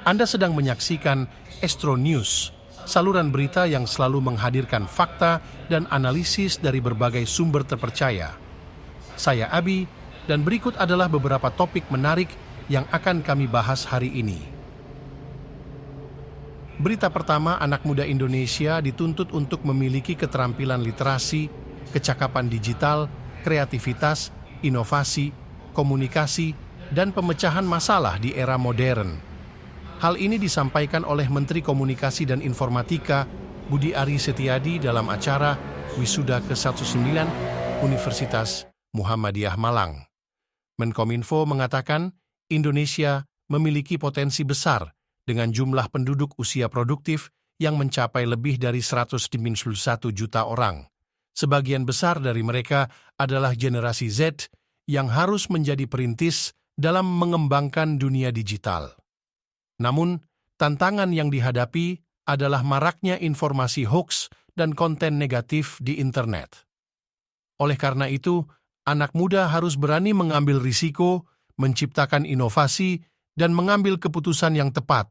Anda sedang menyaksikan Astro News, saluran berita yang selalu menghadirkan fakta dan analisis dari berbagai sumber terpercaya. Saya Abi, dan berikut adalah beberapa topik menarik yang akan kami bahas hari ini. Berita pertama, anak muda Indonesia dituntut untuk memiliki keterampilan literasi, kecakapan digital, kreativitas, inovasi, komunikasi, dan pemecahan masalah di era modern. Hal ini disampaikan oleh Menteri Komunikasi dan Informatika Budi Ari Setiadi dalam acara Wisuda ke-19 Universitas Muhammadiyah Malang. Menkominfo mengatakan Indonesia memiliki potensi besar dengan jumlah penduduk usia produktif yang mencapai lebih dari 191 juta orang. Sebagian besar dari mereka adalah generasi Z yang harus menjadi perintis dalam mengembangkan dunia digital. Namun, tantangan yang dihadapi adalah maraknya informasi hoaks dan konten negatif di internet. Oleh karena itu, anak muda harus berani mengambil risiko, menciptakan inovasi, dan mengambil keputusan yang tepat.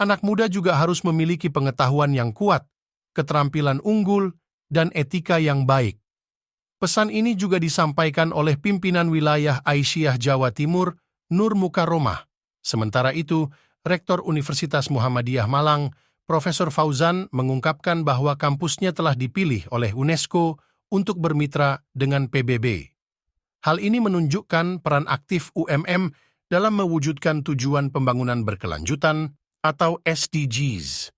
Anak muda juga harus memiliki pengetahuan yang kuat, keterampilan unggul, dan etika yang baik. Pesan ini juga disampaikan oleh pimpinan wilayah Aisyah Jawa Timur, Nur Mukaromah. Sementara itu, Rektor Universitas Muhammadiyah Malang, Profesor Fauzan mengungkapkan bahwa kampusnya telah dipilih oleh UNESCO untuk bermitra dengan PBB. Hal ini menunjukkan peran aktif UMM dalam mewujudkan tujuan pembangunan berkelanjutan atau SDGs.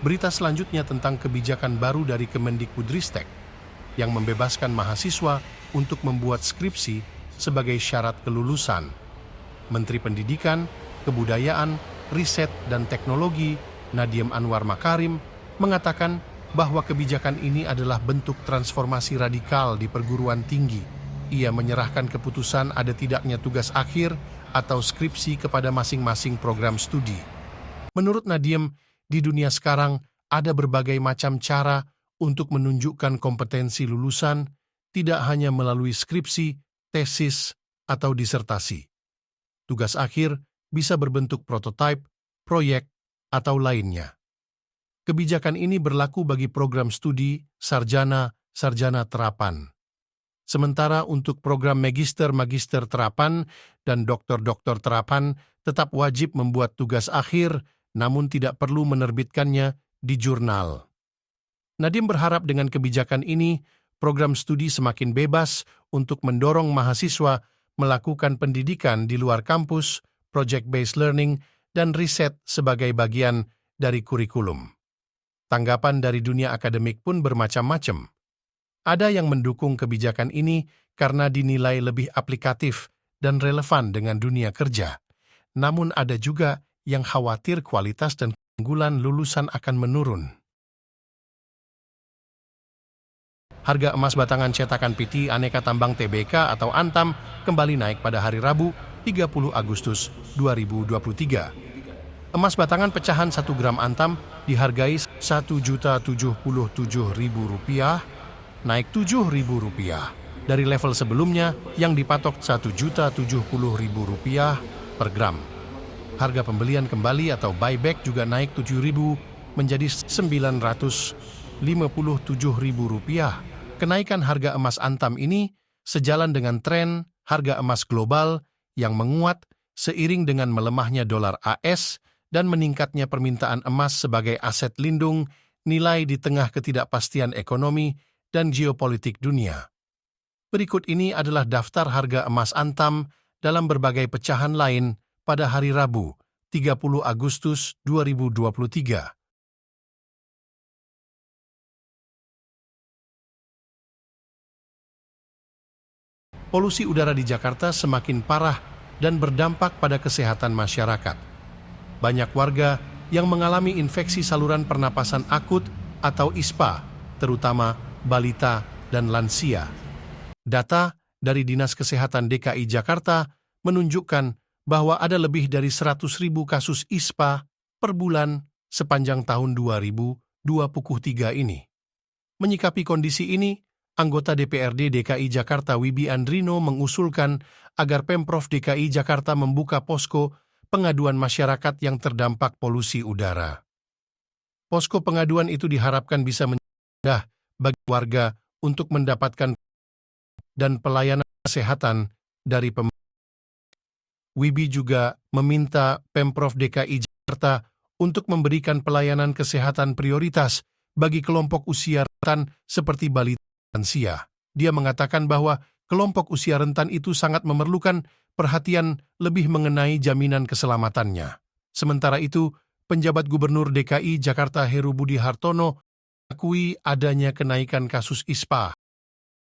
Berita selanjutnya tentang kebijakan baru dari Kemendikbudristek yang membebaskan mahasiswa untuk membuat skripsi sebagai syarat kelulusan. Menteri Pendidikan, Kebudayaan, Riset, dan Teknologi Nadiem Anwar Makarim mengatakan bahwa kebijakan ini adalah bentuk transformasi radikal di perguruan tinggi. Ia menyerahkan keputusan ada tidaknya tugas akhir atau skripsi kepada masing-masing program studi. Menurut Nadiem, di dunia sekarang ada berbagai macam cara untuk menunjukkan kompetensi lulusan, tidak hanya melalui skripsi, tesis, atau disertasi. Tugas akhir bisa berbentuk prototipe, proyek, atau lainnya. Kebijakan ini berlaku bagi program studi, sarjana terapan. Sementara untuk program magister terapan dan doktor terapan tetap wajib membuat tugas akhir, namun tidak perlu menerbitkannya di jurnal. Nadiem berharap dengan kebijakan ini, program studi semakin bebas untuk mendorong mahasiswa melakukan pendidikan di luar kampus, project-based learning, dan riset sebagai bagian dari kurikulum. Tanggapan dari dunia akademik pun bermacam-macam. Ada yang mendukung kebijakan ini karena dinilai lebih aplikatif dan relevan dengan dunia kerja. Namun ada juga yang khawatir kualitas dan keunggulan lulusan akan menurun. Harga emas batangan cetakan PT Aneka Tambang TBK atau Antam kembali naik pada hari Rabu, 30 Agustus 2023. Emas batangan pecahan 1 gram Antam dihargai Rp1.077.000, naik Rp7.000 dari level sebelumnya yang dipatok Rp1.070.000 per gram. Harga pembelian kembali atau buyback juga naik Rp7.000 menjadi Rp957.000. Kenaikan harga emas Antam ini sejalan dengan tren harga emas global yang menguat seiring dengan melemahnya dolar AS dan meningkatnya permintaan emas sebagai aset lindung nilai di tengah ketidakpastian ekonomi dan geopolitik dunia. Berikut ini adalah daftar harga emas Antam dalam berbagai pecahan lain pada hari Rabu, 30 Agustus 2023. Polusi udara di Jakarta semakin parah dan berdampak pada kesehatan masyarakat. Banyak warga yang mengalami infeksi saluran pernapasan akut atau ISPA, terutama balita dan lansia. Data dari Dinas Kesehatan DKI Jakarta menunjukkan bahwa ada lebih dari 100.000 kasus ISPA per bulan sepanjang tahun 2023 ini. Menyikapi kondisi ini, anggota DPRD DKI Jakarta Wibi Andrino mengusulkan agar Pemprov DKI Jakarta membuka posko pengaduan masyarakat yang terdampak polusi udara. Posko pengaduan itu diharapkan bisa mudah bagi warga untuk mendapatkan dan pelayanan kesehatan dari pemerintah. Wibi juga meminta Pemprov DKI Jakarta untuk memberikan pelayanan kesehatan prioritas bagi kelompok usia rentan seperti balita dan lansia. Dia mengatakan bahwa kelompok usia rentan itu sangat memerlukan perhatian lebih mengenai jaminan keselamatannya. Sementara itu, penjabat Gubernur DKI Jakarta Heru Budi Hartono mengakui adanya kenaikan kasus ISPA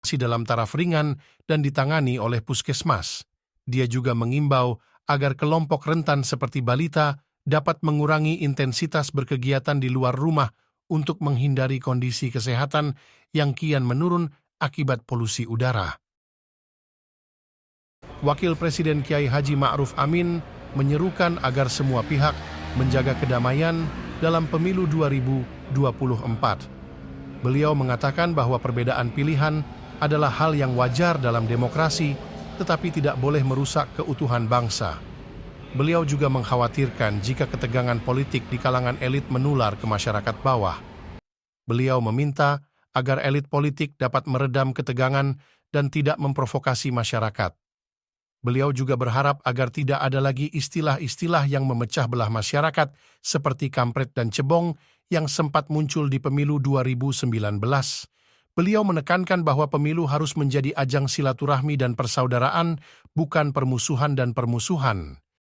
masih dalam taraf ringan dan ditangani oleh puskesmas. Dia juga mengimbau agar kelompok rentan seperti balita dapat mengurangi intensitas berkegiatan di luar rumah untuk menghindari kondisi kesehatan yang kian menurun akibat polusi udara. Wakil Presiden Kiai Haji Ma'ruf Amin menyerukan agar semua pihak menjaga kedamaian dalam pemilu 2024. Beliau mengatakan bahwa perbedaan pilihan adalah hal yang wajar dalam demokrasi, tetapi tidak boleh merusak keutuhan bangsa. Beliau juga mengkhawatirkan jika ketegangan politik di kalangan elit menular ke masyarakat bawah. Beliau meminta agar elit politik dapat meredam ketegangan dan tidak memprovokasi masyarakat. Beliau juga berharap agar tidak ada lagi istilah-istilah yang memecah belah masyarakat seperti kampret dan cebong yang sempat muncul di pemilu 2019. Beliau menekankan bahwa pemilu harus menjadi ajang silaturahmi dan persaudaraan, bukan permusuhan dan permusuhan.